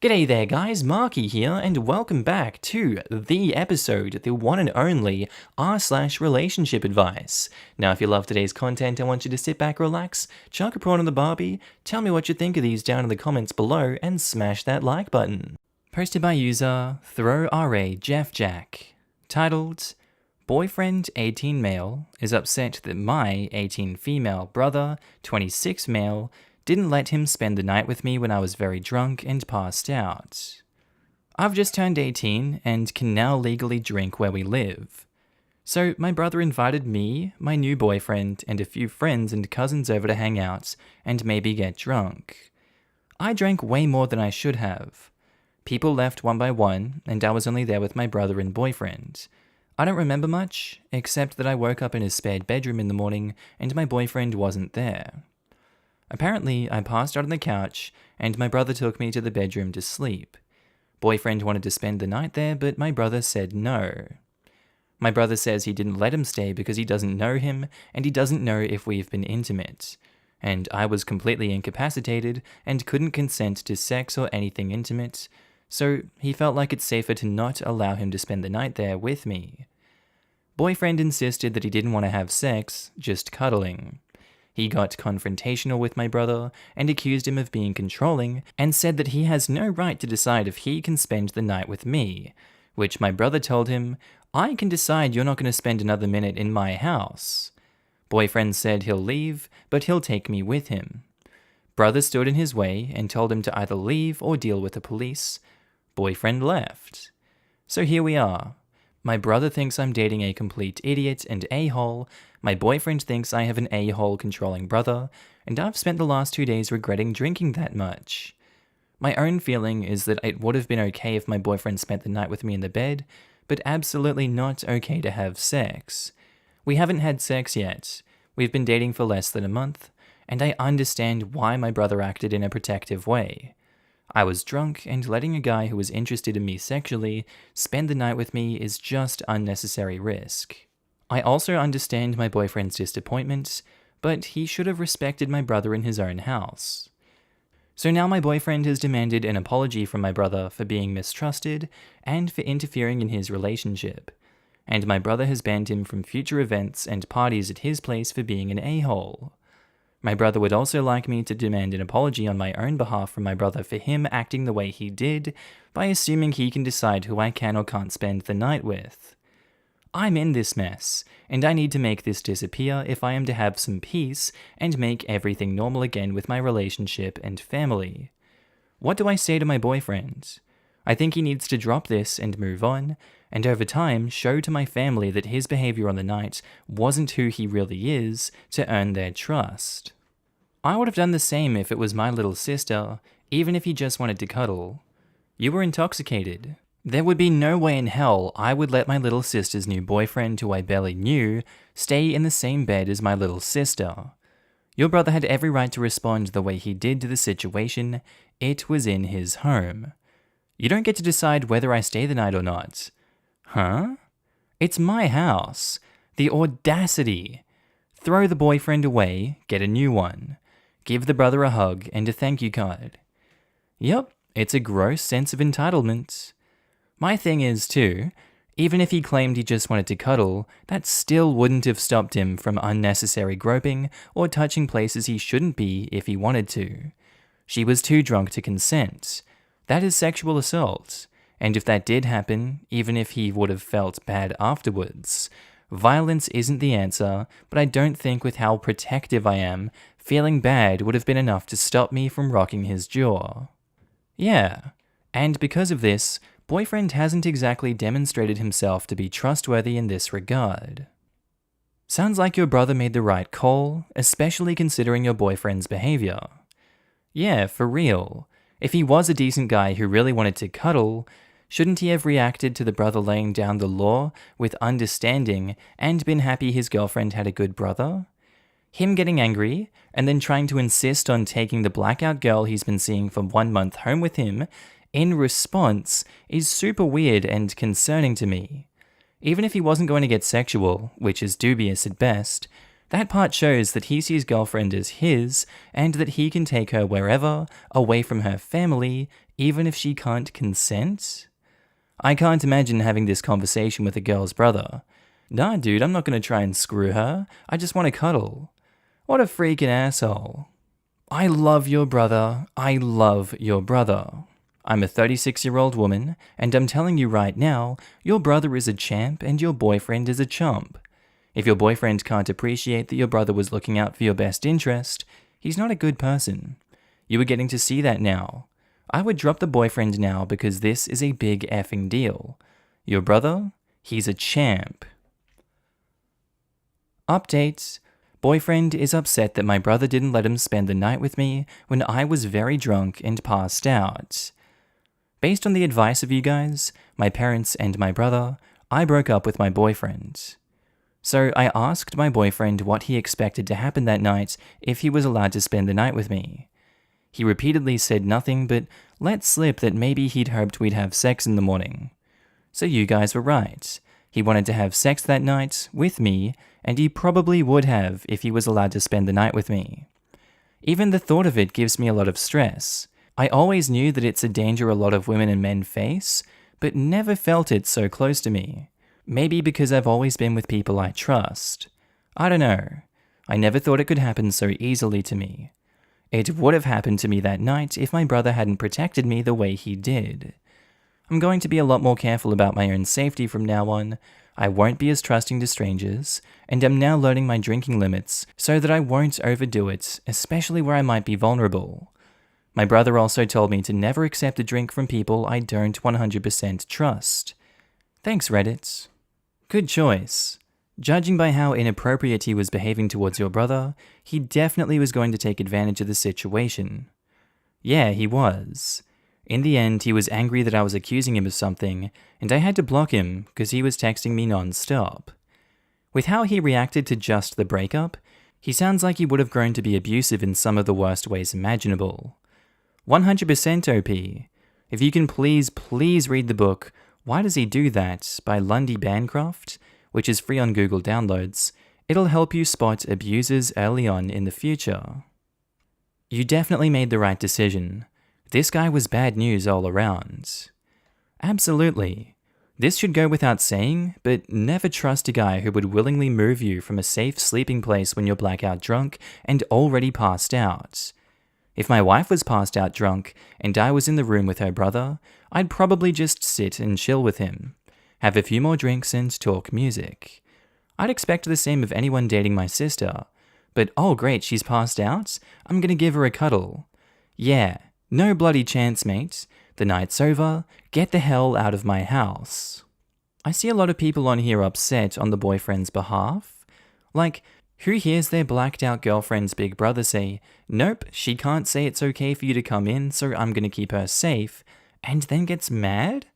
G'day there guys, Markee here, and welcome back to the episode, the one and only r/relationship advice. Now if you love today's content, I want you to sit back, relax, chuck a prawn on the barbie, tell me what you think of these down in the comments below, and smash that like button. Posted by user ThrowRA titled, Boyfriend 18 male is upset that my 18 female brother, 26 male, didn't let him spend the night with me when I was very drunk and passed out. I've just turned 18 and can now legally drink where we live. So my brother invited me, my new boyfriend, and a few friends and cousins over to hang out and maybe get drunk. I drank way more than I should have. People left one by one, and I was only there with my brother and boyfriend. I don't remember much, except that I woke up in his spare bedroom in the morning and my boyfriend wasn't there. Apparently, I passed out on the couch, and my brother took me to the bedroom to sleep. Boyfriend wanted to spend the night there, but my brother said no. My brother says he didn't let him stay because he doesn't know him, and he doesn't know if we've been intimate. And I was completely incapacitated, and couldn't consent to sex or anything intimate, so he felt like it's safer to not allow him to spend the night there with me. Boyfriend insisted that he didn't want to have sex, just cuddling. He got confrontational with my brother and accused him of being controlling and said that he has no right to decide if he can spend the night with me, which my brother told him, I can decide you're not going to spend another minute in my house. Boyfriend said he'll leave, but he'll take me with him. Brother stood in his way and told him to either leave or deal with the police. Boyfriend left. So here we are. My brother thinks I'm dating a complete idiot and a-hole, my boyfriend thinks I have an a-hole controlling brother, and I've spent the last 2 days regretting drinking that much. My own feeling is that it would have been okay if my boyfriend spent the night with me in the bed, but absolutely not okay to have sex. We haven't had sex yet. We've been dating for less than a month, and I understand why my brother acted in a protective way. I was drunk, and letting a guy who was interested in me sexually spend the night with me is just unnecessary risk. I also understand my boyfriend's disappointment, but he should have respected my brother in his own house. So now my boyfriend has demanded an apology from my brother for being mistrusted and for interfering in his relationship, and my brother has banned him from future events and parties at his place for being an a-hole. My brother would also like me to demand an apology on my own behalf from my brother for him acting the way he did, by assuming he can decide who I can or can't spend the night with. I'm in this mess, and I need to make this disappear if I am to have some peace and make everything normal again with my relationship and family. What do I say to my boyfriend? I think he needs to drop this and move on, and over time show to my family that his behavior on the night wasn't who he really is to earn their trust. I would have done the same if it was my little sister, even if he just wanted to cuddle. You were intoxicated. There would be no way in hell I would let my little sister's new boyfriend, who I barely knew, stay in the same bed as my little sister. Your brother had every right to respond the way he did to the situation. It was in his home. You don't get to decide whether I stay the night or not. Huh? It's my house. The audacity. Throw the boyfriend away, get a new one. Give the brother a hug and a thank you card. Yep, it's a gross sense of entitlement. My thing is too, even if he claimed he just wanted to cuddle, that still wouldn't have stopped him from unnecessary groping or touching places he shouldn't be if he wanted to. She was too drunk to consent. That is sexual assault. And if that did happen, even if he would have felt bad afterwards, violence isn't the answer, but I don't think with how protective I am, feeling bad would have been enough to stop me from rocking his jaw. Yeah, and because of this, boyfriend hasn't exactly demonstrated himself to be trustworthy in this regard. Sounds like your brother made the right call, especially considering your boyfriend's behavior. Yeah, for real. If he was a decent guy who really wanted to cuddle, shouldn't he have reacted to the brother laying down the law with understanding and been happy his girlfriend had a good brother? Him getting angry and then trying to insist on taking the blackout girl he's been seeing for 1 month home with him in response is super weird and concerning to me. Even if he wasn't going to get sexual, which is dubious at best, that part shows that he sees girlfriend as his and that he can take her wherever, away from her family, even if she can't consent? I can't imagine having this conversation with a girl's brother. Nah, dude, I'm not gonna try and screw her. I just want to cuddle. What a freaking asshole. I love your brother. I love your brother. I'm a 36-year-old woman, and I'm telling you right now, your brother is a champ and your boyfriend is a chump. If your boyfriend can't appreciate that your brother was looking out for your best interest, he's not a good person. You are getting to see that now. I would drop the boyfriend now because this is a big effing deal. Your brother? He's a champ. Updates. Boyfriend is upset that my brother didn't let him spend the night with me when I was very drunk and passed out. Based on the advice of you guys, my parents and my brother, I broke up with my boyfriend. So I asked my boyfriend what he expected to happen that night if he was allowed to spend the night with me. He repeatedly said nothing but let slip that maybe he'd hoped we'd have sex in the morning. So you guys were right. He wanted to have sex that night with me, and he probably would have if he was allowed to spend the night with me. Even the thought of it gives me a lot of stress. I always knew that it's a danger a lot of women and men face, but never felt it so close to me. Maybe because I've always been with people I trust. I don't know. I never thought it could happen so easily to me. It would have happened to me that night if my brother hadn't protected me the way he did. I'm going to be a lot more careful about my own safety from now on. I won't be as trusting to strangers, and I'm now learning my drinking limits so that I won't overdo it, especially where I might be vulnerable. My brother also told me to never accept a drink from people I don't 100% trust. Thanks, Reddit. Good choice. Judging by how inappropriate he was behaving towards your brother, he definitely was going to take advantage of the situation. Yeah, he was. In the end, he was angry that I was accusing him of something, and I had to block him because he was texting me non-stop. With how he reacted to just the breakup, he sounds like he would have grown to be abusive in some of the worst ways imaginable. 100% OP. If you can please read the book Why Does He Do That by Lundy Bancroft, which is free on Google Downloads, it'll help you spot abusers early on in the future. You definitely made the right decision. This guy was bad news all around. Absolutely. This should go without saying, but never trust a guy who would willingly move you from a safe sleeping place when you're blackout drunk and already passed out. If my wife was passed out drunk and I was in the room with her brother, I'd probably just sit and chill with him, have a few more drinks and talk music. I'd expect the same of anyone dating my sister, but oh great, she's passed out? I'm gonna give her a cuddle. Yeah, no bloody chance, mate. The night's over. Get the hell out of my house. I see a lot of people on here upset on the boyfriend's behalf. Like, who hears their blacked out girlfriend's big brother say, nope, she can't say it's okay for you to come in, so I'm gonna keep her safe, and then gets mad?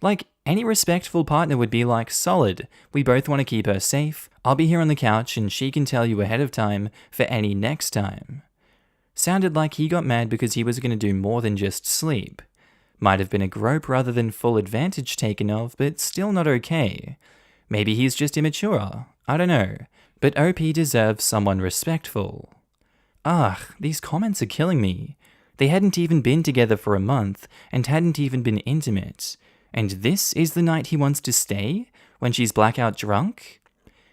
Like, any respectful partner would be like, solid, we both want to keep her safe, I'll be here on the couch and she can tell you ahead of time for any next time. Sounded like he got mad because he was going to do more than just sleep. Might have been a grope rather than full advantage taken of, but still not okay. Maybe he's just immature, I don't know, but OP deserves someone respectful. Ugh, these comments are killing me. They hadn't even been together for a month and hadn't even been intimate. And this is the night he wants to stay? When she's blackout drunk?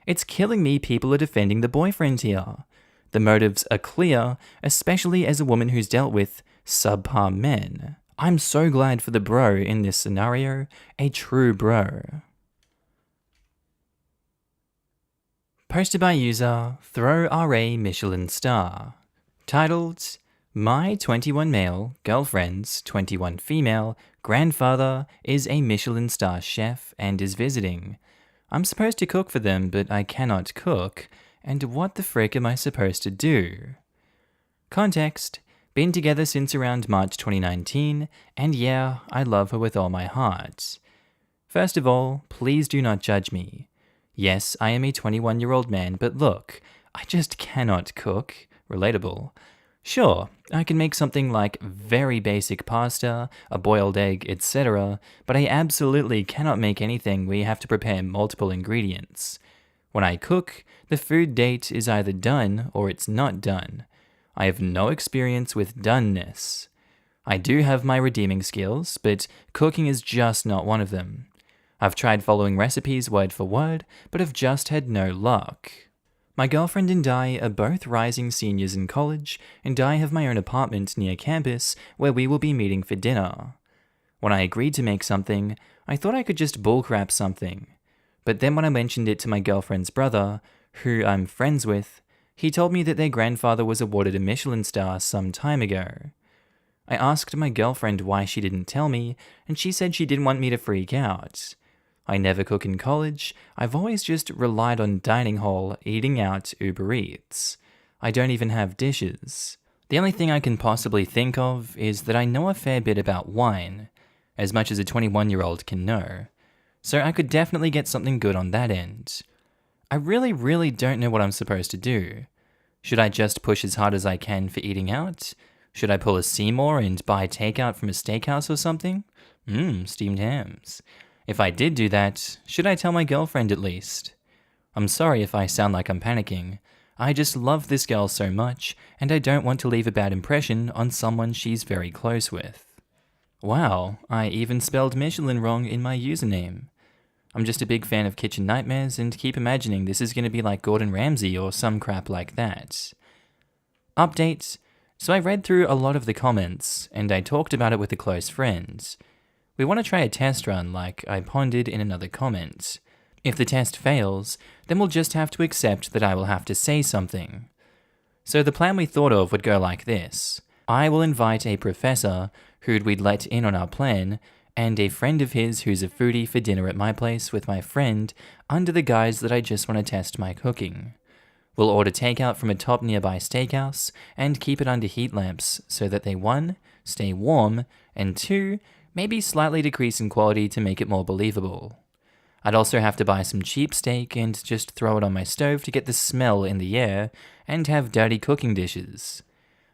It's killing me people are defending the boyfriend here. The motives are clear, especially as a woman who's dealt with subpar men. I'm so glad for the bro in this scenario, a true bro. Posted by user Throw RA Michelin Star. Titled, My 21 male, girlfriend's 21 female, grandfather is a Michelin star chef and is visiting. I'm supposed to cook for them, but I cannot cook, and what the frick am I supposed to do? Context, been together since around March 2019, and yeah, I love her with all my heart. First of all, please do not judge me. Yes, I am a 21-year-old man, but look, I just cannot cook. Relatable. Sure, I can make something like very basic pasta, a boiled egg, etc., but I absolutely cannot make anything where you have to prepare multiple ingredients. When I cook, the food date is either done or it's not done. I have no experience with doneness. I do have my redeeming skills, but cooking is just not one of them. I've tried following recipes word for word, but have just had no luck. My girlfriend and I are both rising seniors in college, and I have my own apartment near campus where we will be meeting for dinner. When I agreed to make something, I thought I could just bullcrap something. But then when I mentioned it to my girlfriend's brother, who I'm friends with, he told me that their grandfather was awarded a Michelin star some time ago. I asked my girlfriend why she didn't tell me, and she said she didn't want me to freak out. I never cook in college. I've always just relied on dining hall, eating out, Uber Eats. I don't even have dishes. The only thing I can possibly think of is that I know a fair bit about wine, as much as a 21-year-old can know. So I could definitely get something good on that end. I really don't know what I'm supposed to do. Should I just push as hard as I can for eating out? Should I pull a Seymour and buy takeout from a steakhouse or something? Steamed hams. If I did do that, should I tell my girlfriend at least? I'm sorry if I sound like I'm panicking. I just love this girl so much, and I don't want to leave a bad impression on someone she's very close with. Wow, I even spelled Michelin wrong in my username. I'm just a big fan of Kitchen Nightmares and keep imagining this is going to be like Gordon Ramsay or some crap like that. Update. So I read through a lot of the comments, and I talked about it with a close friend. We want to try a test run like I pondered in another comment. If the test fails, then we'll just have to accept that I will have to say something. So the plan we thought of would go like this. I will invite a professor who'd we'd let in on our plan, and a friend of his who's a foodie for dinner at my place with my friend under the guise that I just want to test my cooking. We'll order takeout from a top nearby steakhouse and keep it under heat lamps so that they 1. Stay warm, and 2. Maybe slightly decrease in quality to make it more believable. I'd also have to buy some cheap steak and just throw it on my stove to get the smell in the air and have dirty cooking dishes.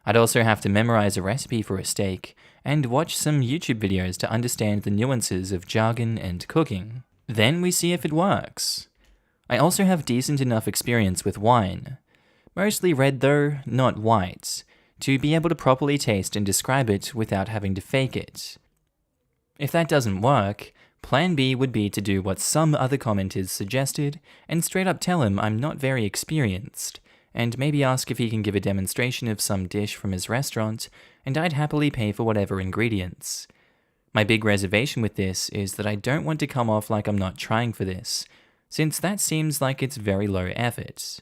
I'd also have to memorize a recipe for a steak and watch some YouTube videos to understand the nuances of jargon and cooking. Then we see if it works. I also have decent enough experience with wine. Mostly red though, not white, to be able to properly taste and describe it without having to fake it. If that doesn't work, plan B would be to do what some other commenters suggested and straight up tell him I'm not very experienced, and maybe ask if he can give a demonstration of some dish from his restaurant, and I'd happily pay for whatever ingredients. My big reservation with this is that I don't want to come off like I'm not trying for this, since that seems like it's very low effort.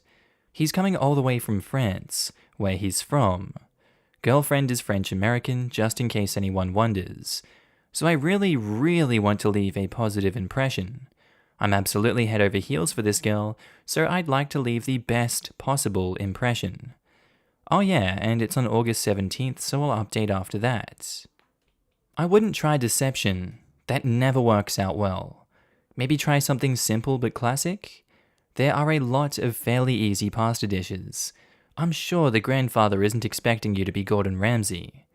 He's coming all the way from France, where he's from. Girlfriend is French-American, just in case anyone wonders. So I really want to leave a positive impression. I'm absolutely head over heels for this girl, so I'd like to leave the best possible impression. Oh yeah, and it's on August 17th, so I'll update after that. I wouldn't try deception. That never works out well. Maybe try something simple but classic? There are a lot of fairly easy pasta dishes. I'm sure the grandfather isn't expecting you to be Gordon Ramsay.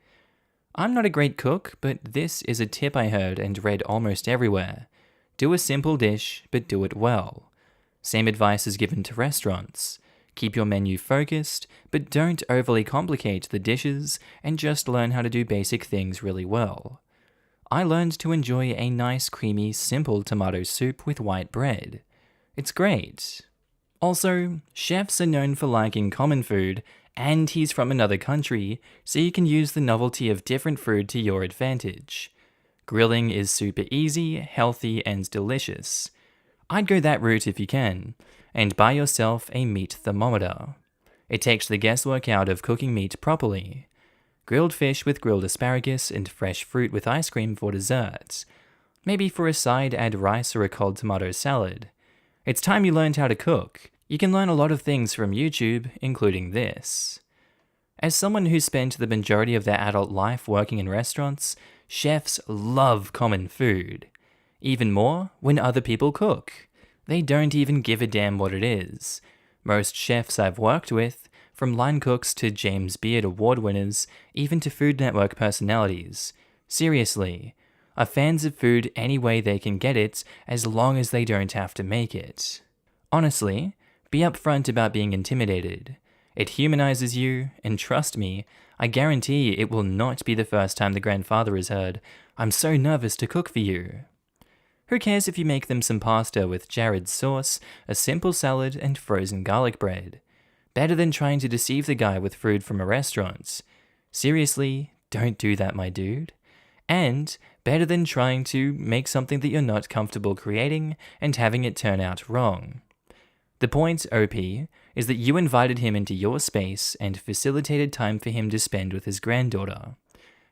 I'm not a great cook, but this is a tip I heard and read almost everywhere. Do a simple dish, but do it well. Same advice is given to restaurants. Keep your menu focused, but don't overly complicate the dishes and just learn how to do basic things really well. I learned to enjoy a nice, creamy, simple tomato soup with white bread. It's great. Also, chefs are known for liking common food, and he's from another country, so you can use the novelty of different food to your advantage. Grilling is super easy, healthy, and delicious. I'd go that route if you can, and buy yourself a meat thermometer. It takes the guesswork out of cooking meat properly. Grilled fish with grilled asparagus and fresh fruit with ice cream for dessert. Maybe for a side add rice or a cold tomato salad. It's time you learned how to cook. You can learn a lot of things from YouTube, including this. As someone who spent the majority of their adult life working in restaurants, chefs love common food. Even more when other people cook. They don't even give a damn what it is. Most chefs I've worked with, from line cooks to James Beard award winners, even to Food Network personalities, seriously, are fans of food any way they can get it as long as they don't have to make it. Honestly, be upfront about being intimidated. It humanizes you, and trust me, I guarantee it will not be the first time the grandfather has heard, "I'm so nervous to cook for you." Who cares if you make them some pasta with Jared's sauce, a simple salad, and frozen garlic bread? Better than trying to deceive the guy with food from a restaurant. Seriously, don't do that, my dude. And better than trying to make something that you're not comfortable creating and having it turn out wrong. The point, OP, is that you invited him into your space and facilitated time for him to spend with his granddaughter.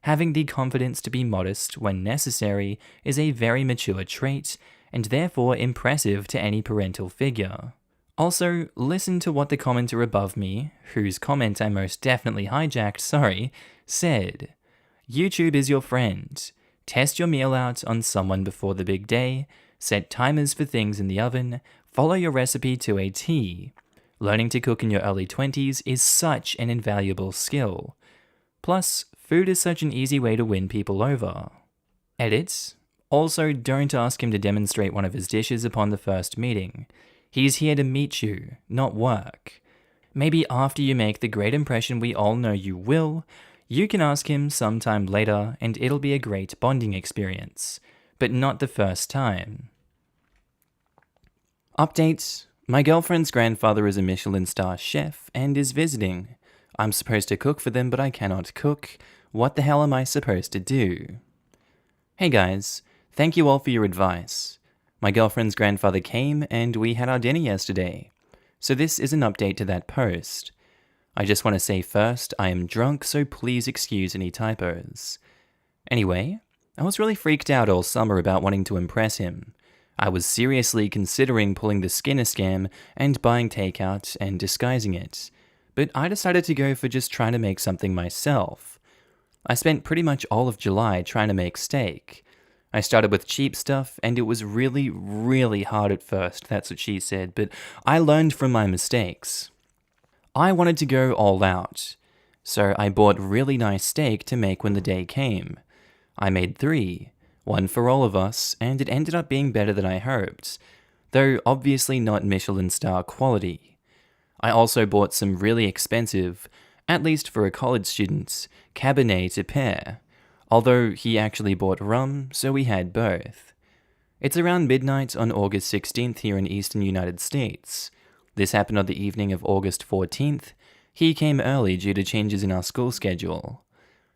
Having the confidence to be modest when necessary is a very mature trait, and therefore impressive to any parental figure. Also, listen to what the commenter above me, whose comment I most definitely hijacked, said. YouTube is your friend. Test your meal out on someone before the big day, set timers for things in the oven, follow your recipe to a T. Learning to cook in your early 20s is such an invaluable skill. Plus, food is such an easy way to win people over. Edit. Also, don't ask him to demonstrate one of his dishes upon the first meeting. He's here to meet you, not work. Maybe after you make the great impression we all know you will, you can ask him sometime later and it'll be a great bonding experience, but not the first time. Update. My girlfriend's grandfather is a Michelin star chef and is visiting. I'm supposed to cook for them, but I cannot cook. What the hell am I supposed to do? Hey guys, thank you all for your advice. My girlfriend's grandfather came and we had our dinner yesterday. So this is an update to that post. I just want to say first, I am drunk, so please excuse any typos. Anyway, I was really freaked out all summer about wanting to impress him. I was seriously considering pulling the Skinner scam and buying takeout and disguising it. But I decided to go for just trying to make something myself. I spent pretty much all of July trying to make steak. I started with cheap stuff, and it was really, really hard at first, that's what she said, but I learned from my mistakes. I wanted to go all out, so I bought really nice steak to make when the day came. I made 3, one for all of us, and it ended up being better than I hoped, though obviously not Michelin star quality. I also bought some really expensive, at least for a college student, Cabernet to pair, although he actually bought rum, so we had both. It's around midnight on August 16th here in eastern United States. This happened on the evening of August 14th. He came early due to changes in our school schedule.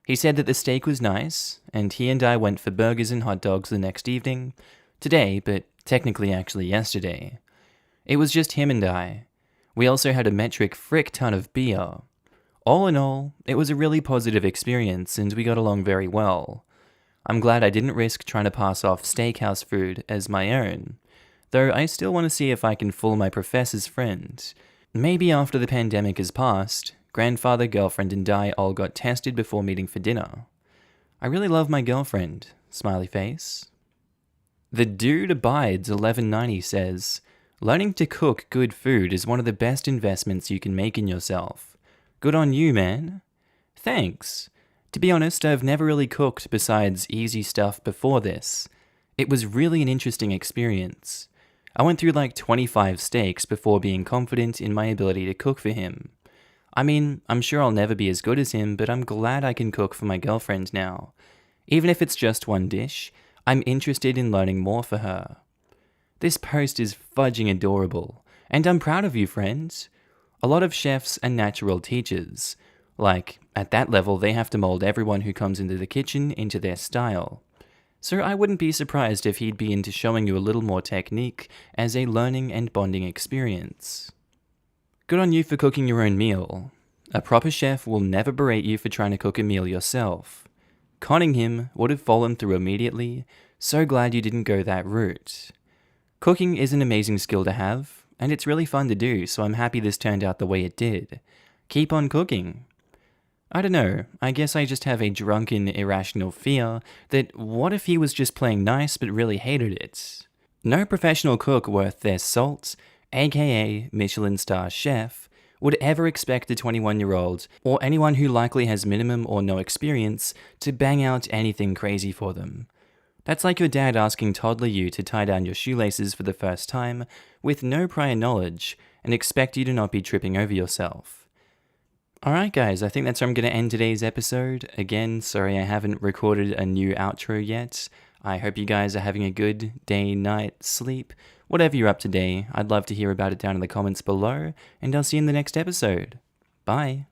He said that the steak was nice, and he and I went for burgers and hot dogs the next evening, today, but technically actually yesterday. It was just him and I. We also had a metric frick ton of beer. All in all, it was a really positive experience, and we got along very well. I'm glad I didn't risk trying to pass off steakhouse food as my own, though I still want to see if I can fool my professor's friend. Maybe after the pandemic has passed, grandfather, girlfriend, and I all got tested before meeting for dinner. I really love my girlfriend, smiley face. The Dude Abides 1190 says, learning to cook good food is one of the best investments you can make in yourself. Good on you, man. Thanks. To be honest, I've never really cooked besides easy stuff before this. It was really an interesting experience. I went through like 25 steaks before being confident in my ability to cook for him. I mean, I'm sure I'll never be as good as him, but I'm glad I can cook for my girlfriend now. Even if it's just one dish, I'm interested in learning more for her. This post is fudging adorable, and I'm proud of you, friends. A lot of chefs are natural teachers. Like, at that level, they have to mold everyone who comes into the kitchen into their style. So I wouldn't be surprised if he'd be into showing you a little more technique as a learning and bonding experience. Good on you for cooking your own meal. A proper chef will never berate you for trying to cook a meal yourself. Conning him would have fallen through immediately, so glad you didn't go that route. Cooking is an amazing skill to have, and it's really fun to do, so I'm happy this turned out the way it did. Keep on cooking. I don't know, I guess I just have a drunken, irrational fear that what if he was just playing nice but really hated it? No professional cook worth their salt, aka Michelin star chef, would ever expect a 21-year-old, or anyone who likely has minimum or no experience, to bang out anything crazy for them. That's like your dad asking toddler you to tie down your shoelaces for the first time with no prior knowledge and expect you to not be tripping over yourself. Alright, guys, I think that's where I'm going to end today's episode. Again, sorry I haven't recorded a new outro yet. I hope you guys are having a good day, night, sleep, whatever you're up to today. I'd love to hear about it down in the comments below, and I'll see you in the next episode. Bye.